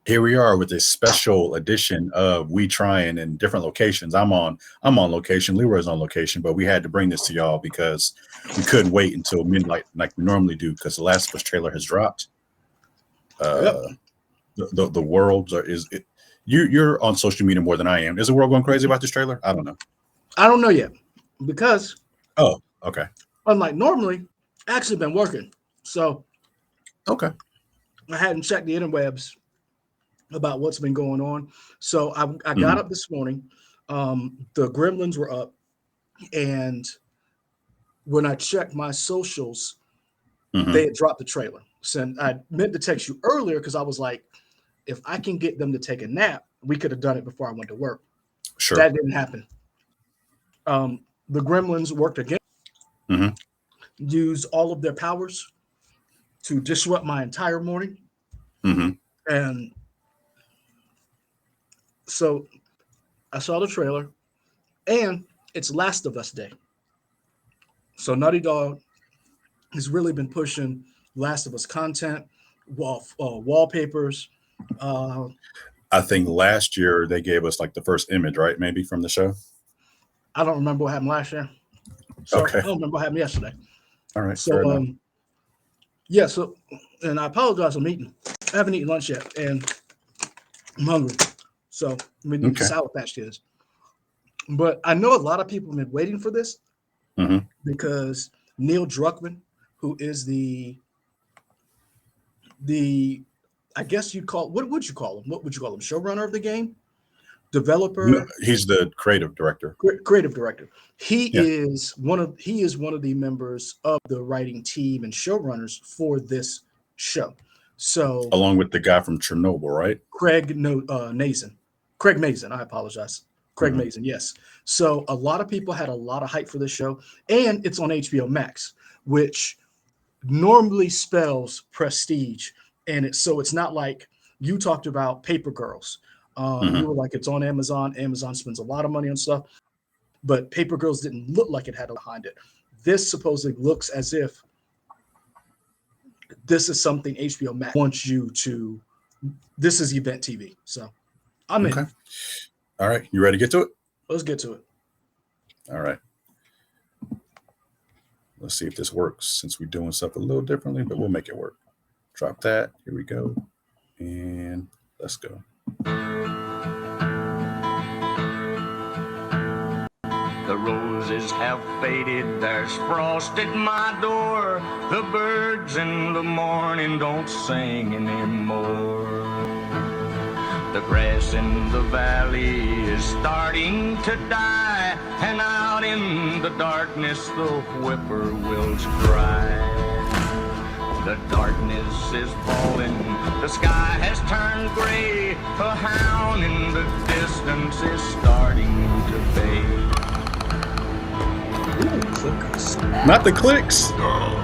Here we are with a special edition of We Trying in different locations. I'm on location. Leroy's on location, but we had to bring this to y'all because we couldn't wait until midnight like we normally do because the Last of Us trailer has dropped. Yep. The world is it, you're on social media more than I am. Is the world going crazy about this trailer? I don't know. I don't know yet because Oh, okay. unlike normally, I actually been working. So Okay. I hadn't checked the interwebs about what's been going on. So I got Mhm. up this morning. The Gremlins were up, and when I checked my socials, Mhm. they had dropped the trailer. So I meant to text you earlier because I was like, if I can get them to take a nap, we could have done it before I went to work. Sure. That didn't happen. The Gremlins worked again, Mhm. used all of their powers to disrupt my entire morning. Mhm. And so I saw the trailer, and it's Last of Us Day. So Naughty Dog has really been pushing Last of Us content, wallpapers. Uh, I think last year they gave us like the first image, right? Maybe from the show. I don't remember what happened last year. So Okay. I don't remember what happened yesterday. All right. So Fair enough. yeah, so and I apologize, I'm eating. I haven't eaten lunch yet, and I'm hungry. So I'm eating Okay. Sour Patch Kids. But I know a lot of people have been waiting for this Mhm. because Neil Druckmann, who is the I guess you'd call what would you call him? What would you call him? Showrunner of the game, No, developer, he's the creative director. creative director. Yeah. He is one of the members of the writing team and showrunners for this show. So Along with the guy from Chernobyl, right? Nazin, Craig Mazin. I apologize, Craig Mhm. Mazin. Yes. So a lot of people had a lot of hype for this show, and it's on HBO Max, which normally spells prestige, and it's not like you talked about Paper Girls. You Mhm. were like, it's on Amazon. Amazon spends a lot of money on stuff, but Paper Girls didn't look like it had behind it. This supposedly looks as if this is something HBO Max wants you to. This is event TV, so I'm in. Okay. All right. You ready to get to it? Let's get to it. All right. Let's see if this works since we're doing stuff a little differently, but we'll make it work. Drop that. Here we go. And let's go. The roses have faded, there's frost at my door. The birds in the morning don't sing anymore. The grass in the valley is starting to die, and out in the darkness the whippoorwills cry. The darkness is falling, the sky has turned gray. A hound in the distance is starting to fade. Not the clicks. Alone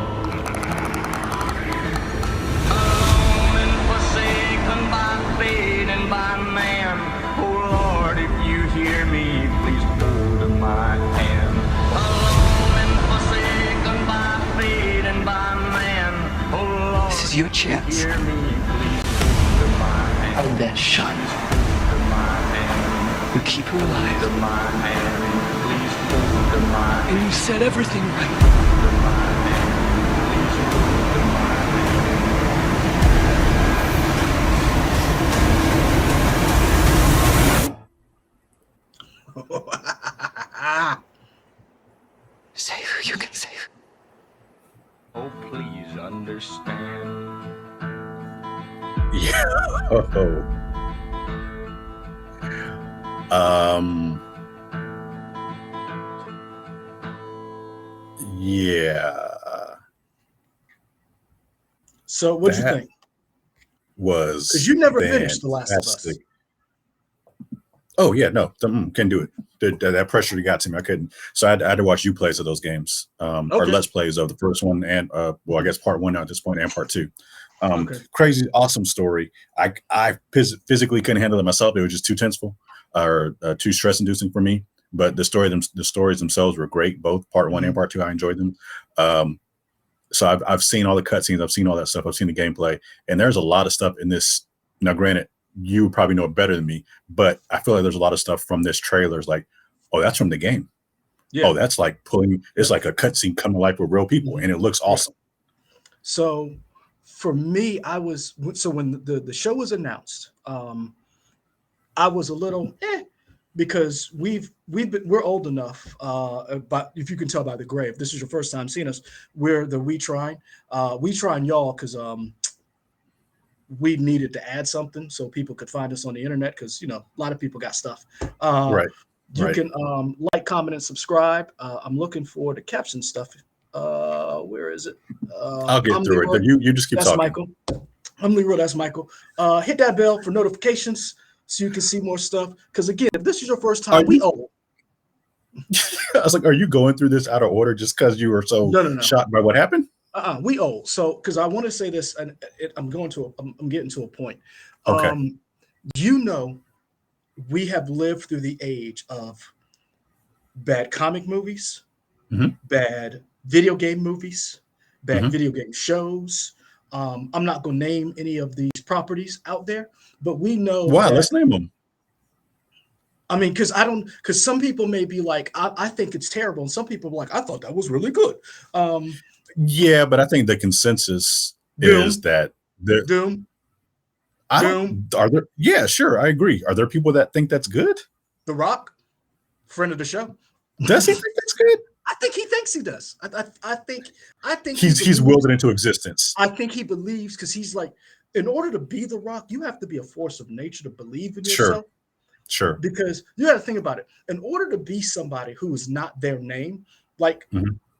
and forsaken by fate and by man. Oh Lord, if you hear me, please hold my hand. Alone and forsaken by fate and by man. Oh Lord, This is your if you chance. hear me, please hold my hand. Our best shot. Hold my hand. You keep her alive. Hold my hand. Please hold my hand. And you set everything right. Hold my hand. Please hold my hand. Save who you can save. Oh, please understand. Yeah. Oh. Yeah. So what'd you That think? was Because you never finished The Last of Us. fantastic. Oh yeah, no, couldn't do it. That pressure got to me. I couldn't. So I had to watch you plays of those games, or Okay. let's plays of the first one and well, I guess part one now at this point and part two. Okay. Crazy, awesome story. I physically couldn't handle it myself. It was just too tenseful or too stress inducing for me. But the stories themselves were great, both part one and part two. I enjoyed them. I've seen all the cutscenes. I've seen all that stuff. I've seen the gameplay, and there's a lot of stuff in this. Now, granted, you probably know it better than me, but I feel like there's a lot of stuff from this trailer is like, oh, that's from the game. Yeah. Oh, that's like it's like a cutscene coming to life with real people, and it looks awesome. So for me, when the show was announced, I was a little because we're old enough, but if you can tell by the gray, if this is your first time seeing us, we're the we trying y'all because we needed to add something so people could find us on the internet because a lot of people got stuff. Right. You can like, comment, and subscribe. I'm looking for the caption stuff. Where is it? I'll get through it. But you just keep that's talking. Michael. I'm Leroy. That's Michael. Hit that bell for notifications so you can see more stuff. Because again, if this is your first time, we owe. I was like, are you going through this out of order just because you were so shocked by what happened? We owe. So because I want to say this, and I'm getting to a point. Okay. We have lived through the age of bad comic movies, bad video game movies, bad video game shows. I'm not going to name any of these properties out there, but we know. Wow, let's name them. I mean, because some people may be like, I think it's terrible, and some people are like, I thought that was really good. Yeah, but I think the consensus is that Doom. Are there? Yeah, sure, I agree. Are there people that think that's good? The Rock, friend of the show. Does he think that's good? I think he thinks he does. I think he's willed it into existence. I think he believes because he's like, in order to be The Rock, you have to be a force of nature to believe in yourself. Sure. Because you got to think about it. In order to be somebody who is not their name, like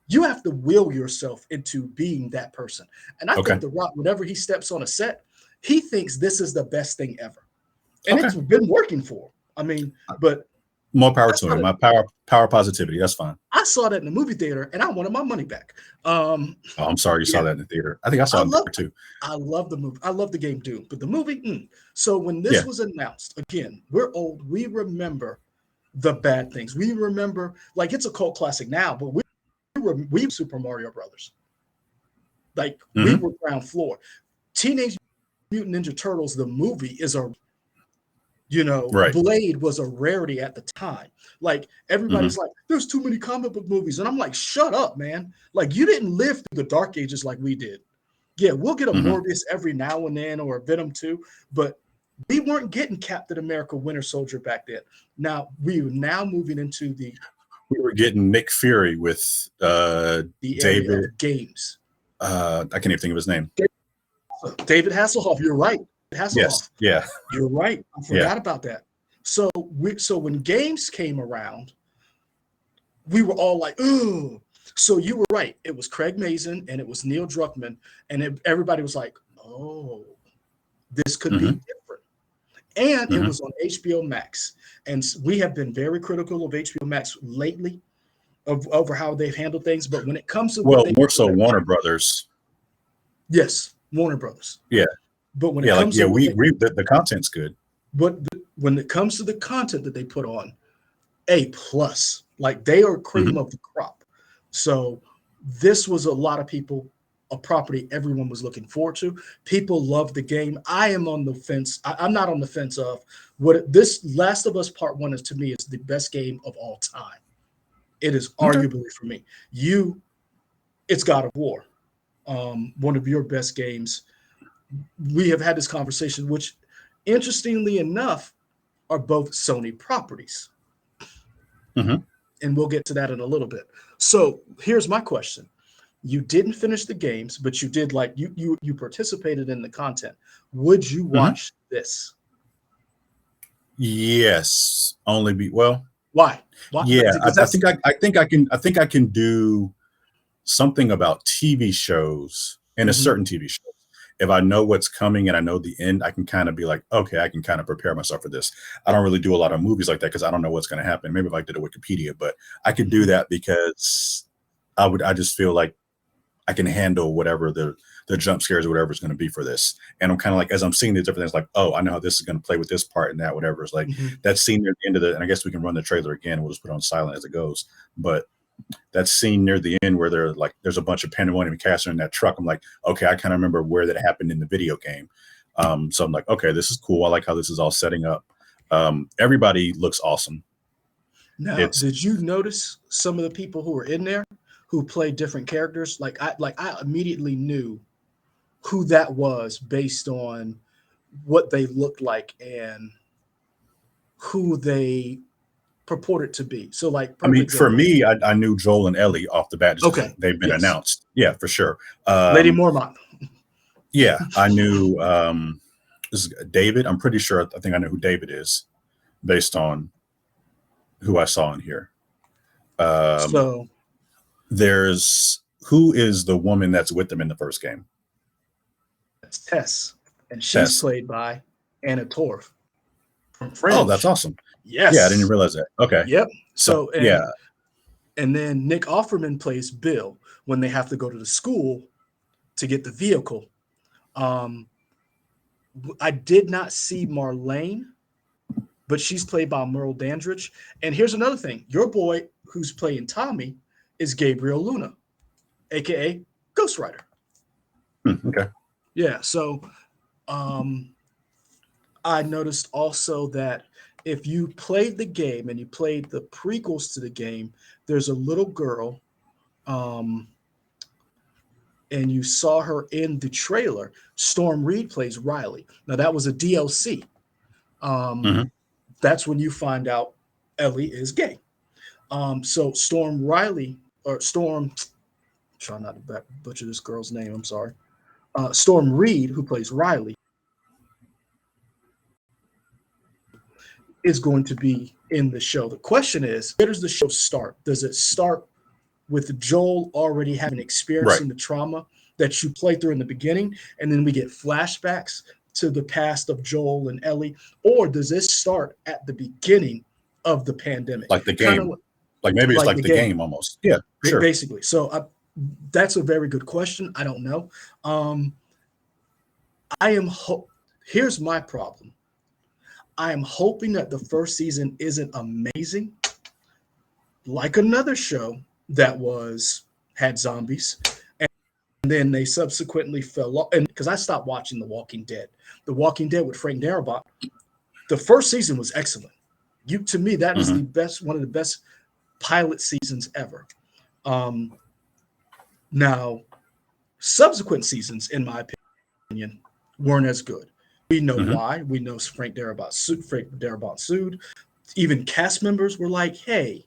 you have to will yourself into being that person. And I think The Rock, whenever he steps on a set, he thinks this is the best thing ever. And it's been working for him. I mean, but more power to him. My power positivity. That's fine. I saw that in the movie theater and I wanted my money back. I'm sorry you saw that in the theater. I think I saw it in the theater too. I love the movie. I love the game Doom, but the movie. So when this was announced, again, we're old. We remember the bad things. We remember, like, it's a cult classic now, but we were Super Mario Brothers. Like we were ground floor. Teenage Mutant Ninja Turtles, the movie, is Blade was a rarity at the time. Like everybody's like, there's too many comic book movies. And I'm like, shut up, man. Like you didn't live through the dark ages like we did. Yeah, we'll get a Morbius every now and then or a Venom 2, but we weren't getting Captain America Winter Soldier back then. Now we are now moving into we were getting Nick Fury with the David Games. I can't even think of his name. David Hasselhoff, you're right. Hasselhoff. Yes, yeah. You're right. I forgot about that. So when Games came around, we were all like, "Ooh." So you were right. It was Craig Mazin and it was Neil Druckmann, and everybody was like, "Oh, this could be different." And it was on HBO Max, and we have been very critical of HBO Max lately, over how they've handled things. But when it comes to more so Warner Brothers. Yes, Warner Brothers. Yeah. But when it comes to the content's good. But when it comes to the content that they put on, A+, like they are cream of the crop. So this was a property everyone was looking forward to. People love the game. I am on the fence. I'm not on the fence of what this Last of Us Part 1 is, to me, is the best game of all time. It is arguably for me. It's God of War, one of your best games. We have had this conversation, which, interestingly enough, are both Sony properties. And we'll get to that in a little bit. So here's my question. You didn't finish the games, but you did, like, you participated in the content. Would you watch this? Yes. Why? Yeah, I think I can do something about TV shows and a certain TV show. If I know what's coming and I know the end, I can kind of be like, okay, I can kind of prepare myself for this. I don't really do a lot of movies like that because I don't know what's going to happen. Maybe if I did a Wikipedia, but I could do that because I just feel like I can handle whatever the jump scares or whatever it's going to be for this. And I'm kind of like, as I'm seeing the different things, like, oh, I know how this is going to play with this part and that, whatever. It's like that scene near the end of and I guess we can run the trailer again. We'll just put it on silent as it goes. But that scene near the end where there's a bunch of pandemonium casting in that truck. I'm like, okay, I kind of remember where that happened in the video game. So I'm like, okay, this is cool. I like how this is all setting up. Everybody looks awesome. Now, It's did you notice some of the people who were in there who played different characters? I immediately knew who that was based on what they looked like and who they purported to be. So, like, I mean, perfect for example. me, I knew Joel and Ellie off the bat just 'cause Okay, they've been yes, announced. Yeah, for sure. Lady Mormont. Yeah, I knew this is David. I'm pretty sure. I think I know who David is based on who I saw in here. Um, So there's who is the woman that's with them in the first game? that's Tess, and she's Tess. played by Anna Torv from Oh, that's Fringe. awesome. Yes. Yeah, I didn't realize that. Okay. Yep. So So yeah, and then Nick Offerman plays Bill when they have to go to the school to get the vehicle. Um, I did not see Marlene, but she's played by Merle Dandridge. And here's another thing: your boy, who's playing Tommy, is Gabriel Luna, aka Ghost Rider. okay. Yeah. So I noticed also that if you played the game and you played the prequels to the game, there's a little girl, and you saw her in the trailer. Storm Reed plays Riley. Now that was a DLC. Mhm. That's when you find out Ellie is gay. So Storm Riley or Storm, try not to butcher this girl's name. I'm sorry. Storm Reed, who plays Riley, is going to be in the show. The question is, where does the show start? Does it start with Joel already having experiencing the trauma that you play through in the beginning, and then we get flashbacks to the past of Joel and Ellie, or does this start at the beginning of the pandemic? Like the Kind of game. Like maybe it's like like the game almost. Yeah, sure. basically. So that's a very good question. I don't know. I am. Here's my problem. I am hoping that the first season isn't amazing, like another show that had zombies, and then they subsequently fell off. And because I stopped watching The Walking Dead, The Walking Dead with Frank Darabont, the first season was excellent. To me, that is Mhm. the best, one of the best pilot seasons ever. Now, subsequent seasons, in my opinion, weren't as good. We know Mhm. why. We know Frank Darabont sued. Even cast members were like, "Hey,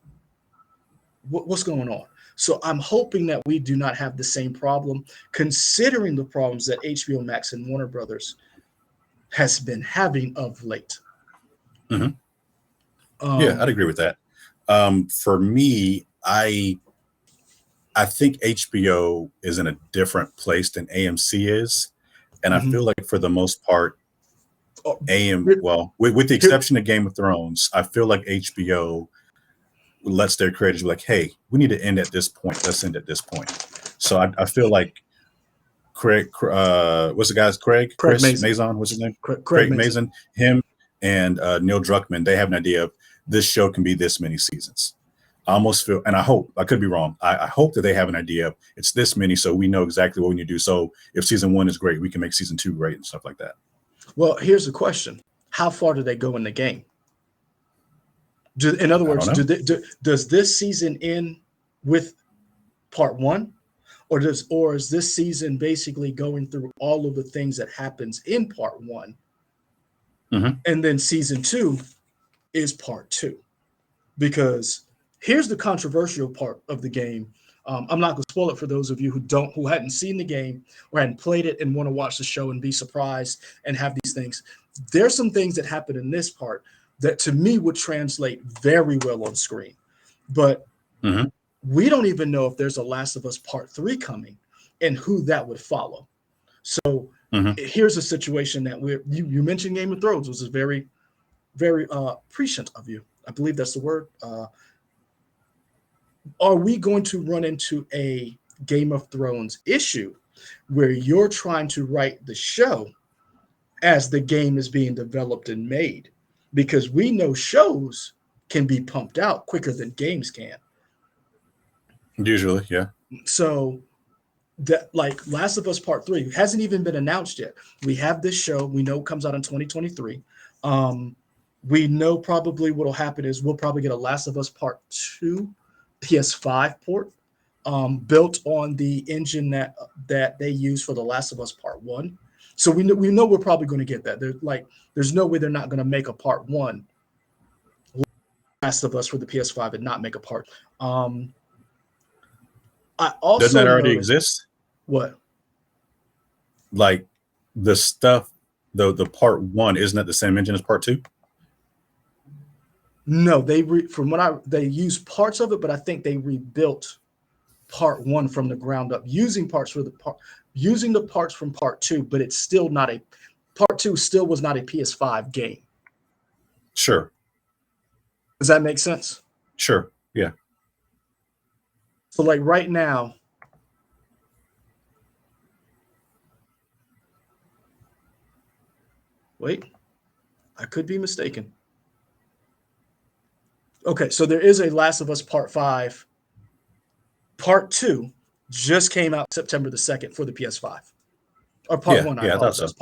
what's going on?" So I'm hoping that we do not have the same problem, considering the problems that HBO Max and Warner Brothers has been having of late. Mhm. Yeah, I'd agree with that. For me, I think HBO is in a different place than AMC is, and I Mhm. feel like for the most part, Oh, with the here- exception of Game of Thrones, I feel like HBO lets their creators be like, "Hey, we need to end at this point. Let's end at this point." So I feel like Craig, what's the guy's Craig Chris Mazin. Mazon, what's his name? Craig Mazin. Mazin, him and Neil Druckmann, they have an idea of this show can be this many seasons. I almost feel, and I hope, I could be wrong. I hope that they have an idea of it's this many, so we know exactly what we need to do. So if season 1 is great, we can make season 2 great and stuff like that. Well, here's the question: how far do they go in the game? In other I words, don't know. does this season end with part one, or is this season basically going through all of the things that happens in part one, Mhm. and then season two is part two? Because here's the controversial part of the game. I'm not going to spoil it for those of you who hadn't seen the game or hadn't played it and want to watch the show and be surprised and have these things. There's some things that happen in this part that to me would translate very well on screen, but Mhm. we don't even know if there's a Last of Us Part 3 coming and who that would follow. So Mhm. here's a situation that you mentioned Game of Thrones, which is very, very prescient of you. I believe that's the word. Are we going to run into a Game of Thrones issue where you're trying to write the show as the game is being developed and made? Because we know shows can be pumped out quicker than games can. Usually, yeah. So that like Last of Us Part 3 hasn't even been announced yet. We have this show. We know it comes out in 2023. We know probably what'll happen is we'll probably get a Last of Us Part 2 PS5 port built on the engine that they use for the Last of Us Part 1. So we know we're probably going to get that. There's no way they're not going to make a Part 1 Last of Us for the PS5 and not make a part. I also Doesn't that already noticed- exist? What? Like the stuff, the part 1, isn't that the same engine as part 2? No, they used parts of it, but I think they rebuilt Part 1 from the ground up using the parts from Part 2, but it's still not Part 2 still was not a PS5 game. Sure. Does that make sense? Sure. Yeah. So like right now, wait, I could be mistaken. Okay, so there is a Last of Us Part 5. Part 2 just came out September the 2nd for the PS5. Or Part 1, I thought apologize. so.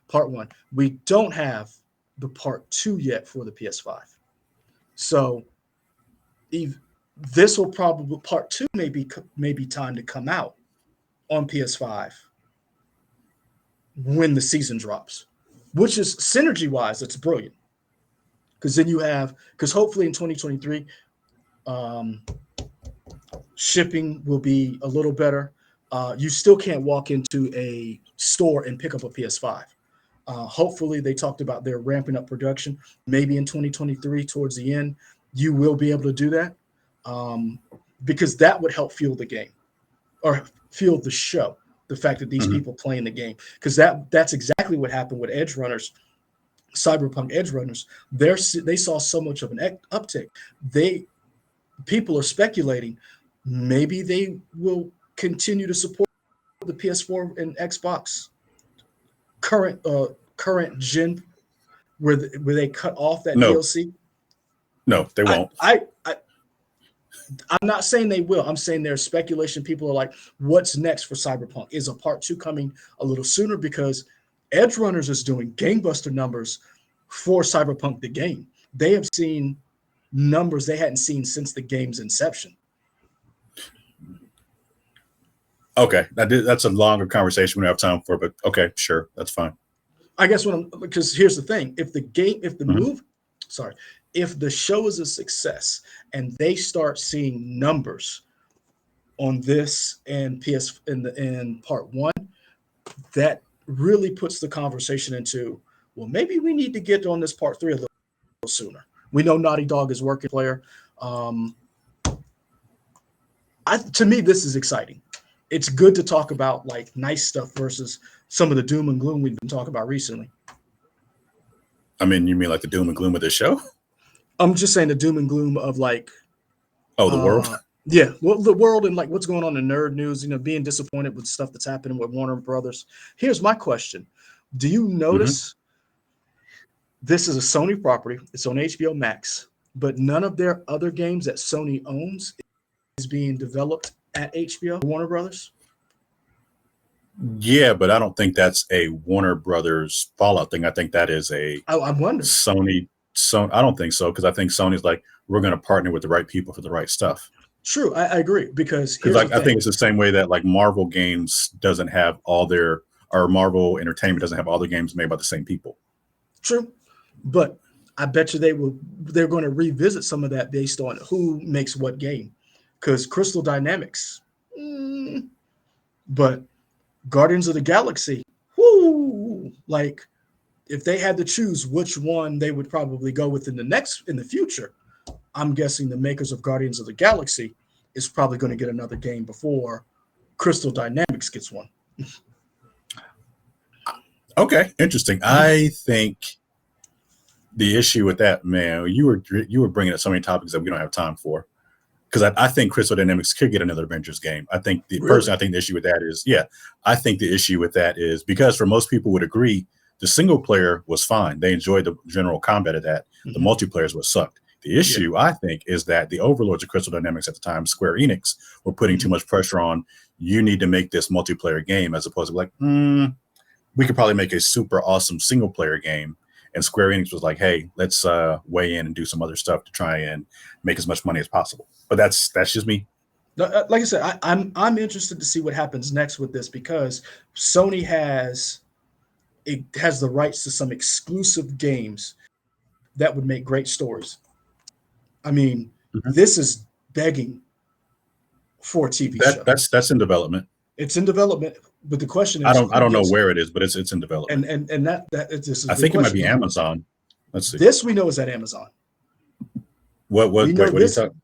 Part 1. We don't have the Part 2 yet for the PS5. So this will probably Part 2 may be time to come out on PS5 when the season drops, which is synergy wise, it's brilliant. Because then because hopefully in 2023, shipping will be a little better. You still can't walk into a store and pick up a PS5. Hopefully they talked about they're ramping up production. Maybe in 2023 towards the end, you will be able to do that because that would help fuel the game or fuel the show. The fact that these people playing the game, because that's exactly what happened with Edge Runners, Cyberpunk Edge Runners. They saw so much of an uptick. People are speculating maybe they will continue to support the PS4 and Xbox current gen where they cut off that DLC. No, they won't. I'm not saying they will. I'm saying there's speculation. People are like, what's next for Cyberpunk? Is a part 2 coming a little sooner? Because Edge Runners is doing gangbuster numbers for Cyberpunk the game. They have seen numbers they hadn't seen since the game's inception. Okay, that's a longer conversation we don't have time for, but okay, sure, that's fine. I guess because here's the thing: if the show is a success and they start seeing numbers on this and in part 1, that really puts the conversation into, well, maybe we need to get on this part 3 a little sooner. We know Naughty Dog is working player. To me, this is exciting. It's good to talk about like nice stuff versus some of the doom and gloom we've been talking about recently. I mean, you mean like the doom and gloom of this show? I'm just saying the doom and gloom of like, the world. Yeah, well, the world and like what's going on in nerd news. Being disappointed with stuff that's happening with Warner Brothers. Here's my question: do you notice this is a Sony property? It's on HBO Max, but none of their other games that Sony owns is being developed at HBO Warner Brothers. Yeah, but I don't think that's a Warner Brothers Fallout thing. I think that is a I wonder. Sony. I don't think so, because I think Sony's like, we're going to partner with the right people for the right stuff. True, I agree, because I think it's the same way that like Marvel Games doesn't have or Marvel Entertainment doesn't have all their games made by the same people. True, but I bet you they're going to revisit some of that based on who makes what game, because Crystal Dynamics, but Guardians of the Galaxy, like if they had to choose which one they would probably go with in the future, I'm guessing the makers of Guardians of the Galaxy is probably going to get another game before Crystal Dynamics gets one. Okay, interesting. I think the issue with that, man, you were bringing up so many topics that we don't have time for, because I think Crystal Dynamics could get another Avengers game. I think the issue with that is, I think the issue with that is because for most people would agree, the single player was fine. They enjoyed the general combat of that. The multiplayer was sucked. The issue, I think, is that the overlords of Crystal Dynamics at the time, Square Enix, were putting too much pressure on, you need to make this multiplayer game, as opposed to like, we could probably make a super awesome single player game. And Square Enix was like, hey, let's weigh in and do some other stuff to try and make as much money as possible. But that's just me. Like I said, I'm interested to see what happens next with this, because Sony has the rights to some exclusive games that would make great stories. I mean, this is begging for a TV show. That's in development. It's in development, but the question is, I don't know where it is, but it's in development. And this is I think it might be Amazon. Let's see. This we know is at Amazon. What are you talking?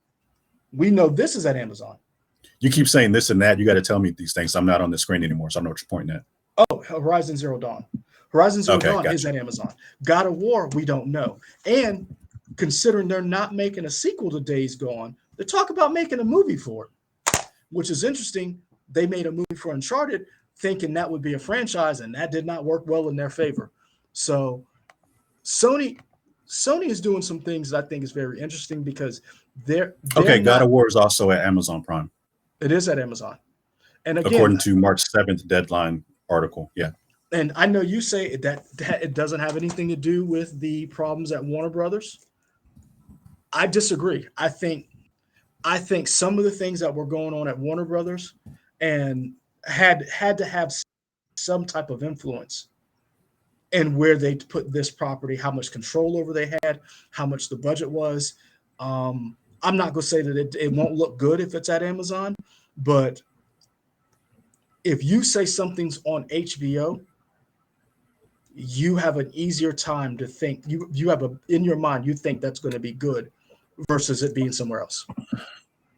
We know this is at Amazon. You keep saying this and that. You got to tell me these things. I'm not on the screen anymore, so I don't know what you're pointing at. Oh, Horizon Zero Dawn. Horizon Zero Dawn is at Amazon. God of War, we don't know. And considering they're not making a sequel to Days Gone, they talk about making a movie for it, which is interesting. They made a movie for Uncharted thinking that would be a franchise, and that did not work well in their favor. So Sony is doing some things that I think is very interesting, because they're God of War is also at Amazon Prime. It is at Amazon. And again, according to March 7th deadline article. Yeah. And I know you say that it doesn't have anything to do with the problems at Warner Brothers. I disagree. I think some of the things that were going on at Warner Brothers and had to have some type of influence in where they put this property, how much control over they had, how much the budget was. I'm not going to say that it won't look good if it's at Amazon, but if you say something's on HBO, you have an easier time to think. You have in your mind, you think that's going to be good versus it being somewhere else.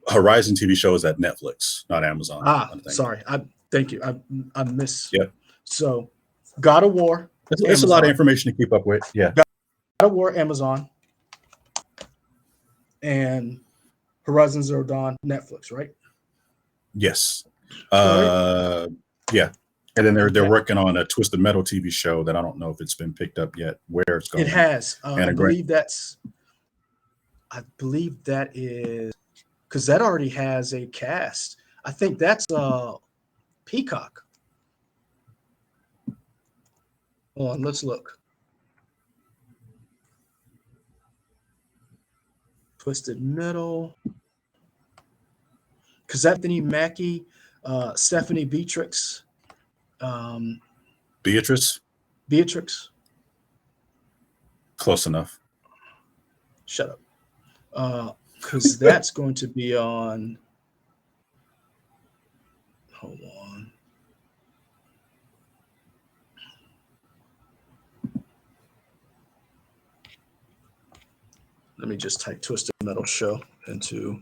Horizon TV show is at Netflix, not Amazon. Sorry. Thank you. I missed. Yep. So God of War. It's a lot of information to keep up with. Yeah. God of War, Amazon. And Horizon Zero Dawn, Netflix, right? Yes. Right. Yeah. And then they're working on a Twisted Metal TV show that I don't know if it's been picked up yet, where it's going. It has. I believe that is because that already has a cast. I think that's Peacock. Hold on, let's look. Twisted Metal. Because Anthony Mackie, Stephanie Beatrix. Beatrice? Close enough. Shut up. Because that's going to be on. Hold on. Let me just type Twisted Metal show into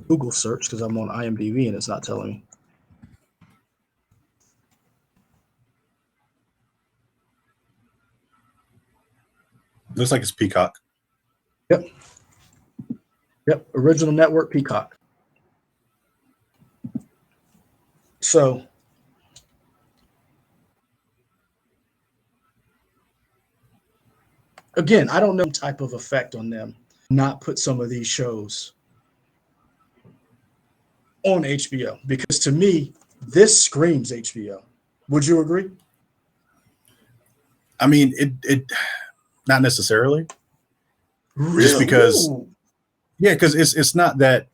Google search because I'm on IMDb and it's not telling me. Looks like it's Peacock. Yep. Original network, Peacock. So again, I don't know type of effect on them not put some of these shows on HBO, because to me, this screams HBO. Would you agree? I mean, it not necessarily. Really? Just because, because it's not that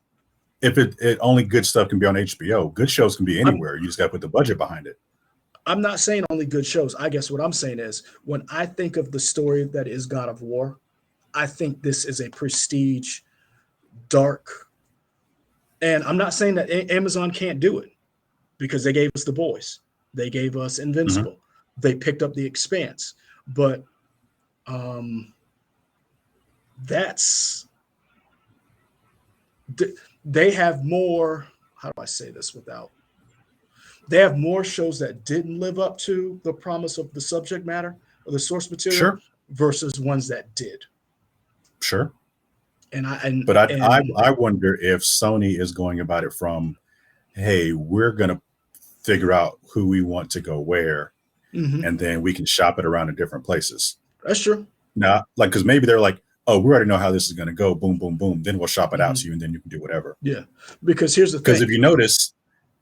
if it only good stuff can be on HBO. Good shows can be anywhere. You just got to put the budget behind it. I'm not saying only good shows. I guess what I'm saying is when I think of the story that is God of War, I think this is a prestige, dark, and I'm not saying that Amazon can't do it because they gave us The Boys. They gave us Invincible. Mm-hmm. They picked up The Expanse. But they have more, how do I say this without, they have more shows that didn't live up to the promise of the subject matter or the source material versus ones that did. Sure. I wonder if Sony is going about it from, hey, we're going to figure out who we want to go where, and then we can shop it around in different places. That's true. Now, because maybe they're like, oh, we already know how this is going to go. Boom, boom, boom. Then we'll shop it out to you, and then you can do whatever. Yeah, because here's the Because thing. if you notice,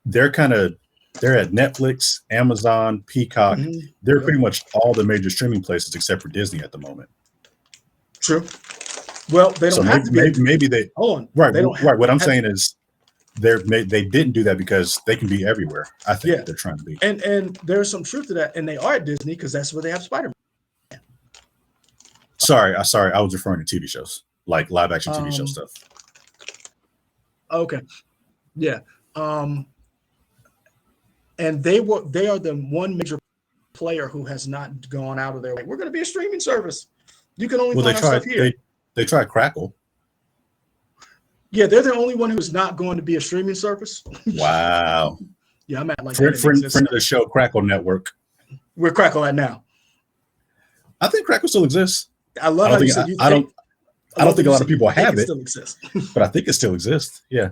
they're at Netflix, Amazon, Peacock. Mhm. They're Yep. pretty much all the major streaming places except for Disney at the moment. True. Well, they don't So have to be. maybe they Hold on. right They don't right. What I'm have- saying is they didn't do that because they can be everywhere. I think Yeah. they're trying to be. And there's some truth to that, and they are at Disney because that's where they have Spider-Man. Sorry. I was referring to TV shows, like live action TV show Um, stuff. Okay. Yeah. And they are the one major player who has not gone out of their way. We're going to be a streaming service. You can only Well, they find our tried stuff here. they tried Crackle. Yeah, they're the only one who's not going to be a streaming service. Wow. Yeah, I'm at like friend that exists. of the show, Crackle Network. We're Crackle at now. I think Crackle still exists, I love I how don't you think- said you I don't- think. I don't think a you lot said of people you think have it. Still exists. but I think it still exists. Yeah.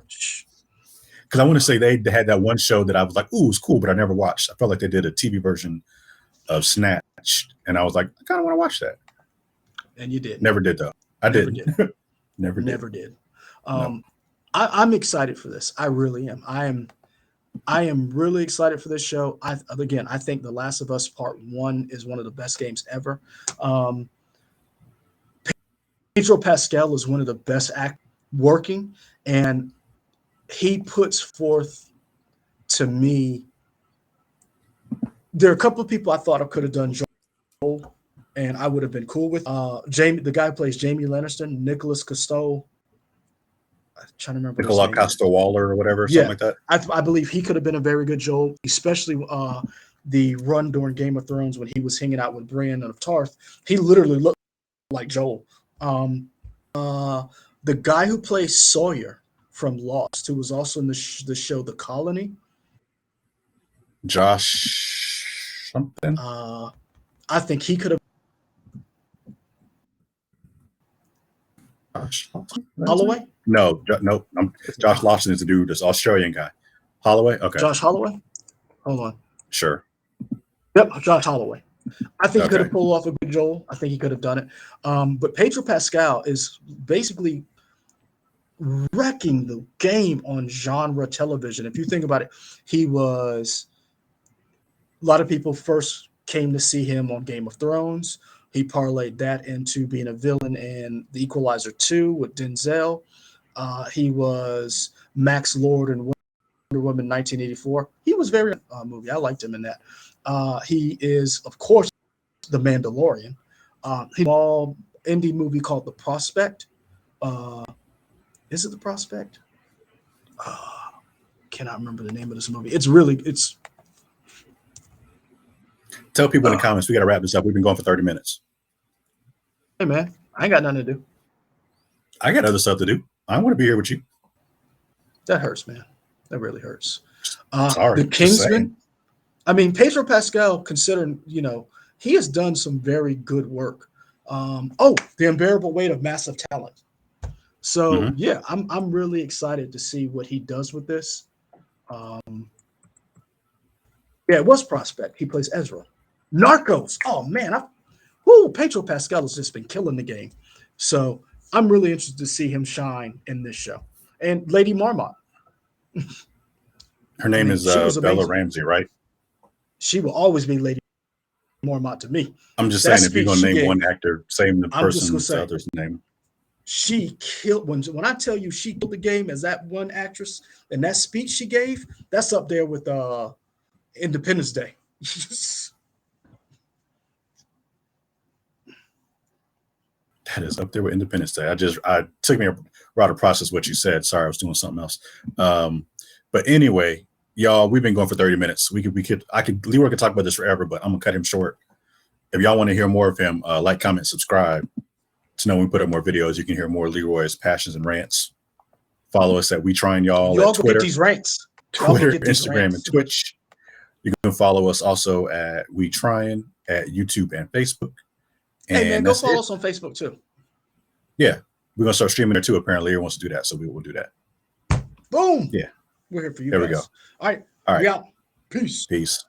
Because I want to say they had that one show that I was like, ooh, it's cool, but I never watched. I felt like they did a TV version of Snatch, and I was like, I kind of want to watch that. And you did. Never did though. I Never didn't. Never did. Never did. I'm excited for this. I really am. I am really excited for this show. I think The Last of Us Part 1 is one of the best games ever. Pedro Pascal is one of the best actors working, and he puts forth to me. There are a couple of people I thought I could have done Joel, and I would have been cool with. Jamie, the guy who plays Jamie Lannister, Nicholas Costo. I'm trying to remember. Nicola his name. Costa Waller or whatever, Yeah. something like that. I believe he could have been a very good Joel, especially the run during Game of Thrones when he was hanging out with Brienne of Tarth. He literally looked like Joel. The guy who plays Sawyer from Lost, who was also in the show The Colony. Josh something. I think he could have. Josh Holloway? No. Josh Lawson is the dude, this Australian guy. Holloway? Okay. Josh Holloway? Hold on. Sure. Yep, Josh Holloway. I think he could have Okay. pulled off a good Joel. I think he could have done it. But Pedro Pascal is basically wrecking the game on genre television. If you think about it, a lot of people first came to see him on Game of Thrones. He parlayed that into being a villain in The Equalizer 2 with Denzel. He was Max Lord in Wonder Woman 1984. He was very movie. I liked him in that. He is, of course, The Mandalorian. He small indie movie called The Prospect. Is it The Prospect? Cannot remember the name of this movie. It's Tell people in the comments we got to wrap this up. We've been going for 30 minutes. hey man, I ain't got nothing to do. I got other stuff to do. I want to be here with you. That hurts, man. That really hurts. Sorry, The just saying. Kingsman. I mean, Pedro Pascal, considering, he has done some very good work. The Unbearable Weight of Massive Talent. So Mhm. yeah, I'm really excited to see what he does with this. It was Prospect. He plays Ezra. Narcos. Oh man, Pedro Pascal has just been killing the game. So I'm really interested to see him shine in this show. And Lady Marmot. Her name is she was Bella amazing. Ramsey, right? She will always be Lady Marmot to me. I'm just That saying, if you're going speech to she name gave- one actor, same the I'm just gonna person's say- other's name. She killed when I tell you she killed the game as that one actress, and that speech she gave, that's up there with Independence Day. That is up there with Independence Day. I took me a while to process what you said. Sorry, I was doing something else. But anyway, y'all, we've been going for 30 minutes. Leroy could talk about this forever, but I'm gonna cut him short. If y'all want to hear more of him, like, comment, subscribe to know when we put up more videos. You can hear more Leroy's passions and rants. Follow us at We Trying Y'all Y'all at go Twitter, get these ranks. Y'all go Twitter, get these Instagram, rants. and Twitch. You can follow us also at We Trying at YouTube and Facebook. Hey man, And go that's follow it. us on Facebook too. Yeah, we're gonna start streaming there too. Apparently, everyone wants to do that, so we will do that. Boom. Yeah. We're here for you. There we guys. go. All right. All right. We out. Peace. Peace.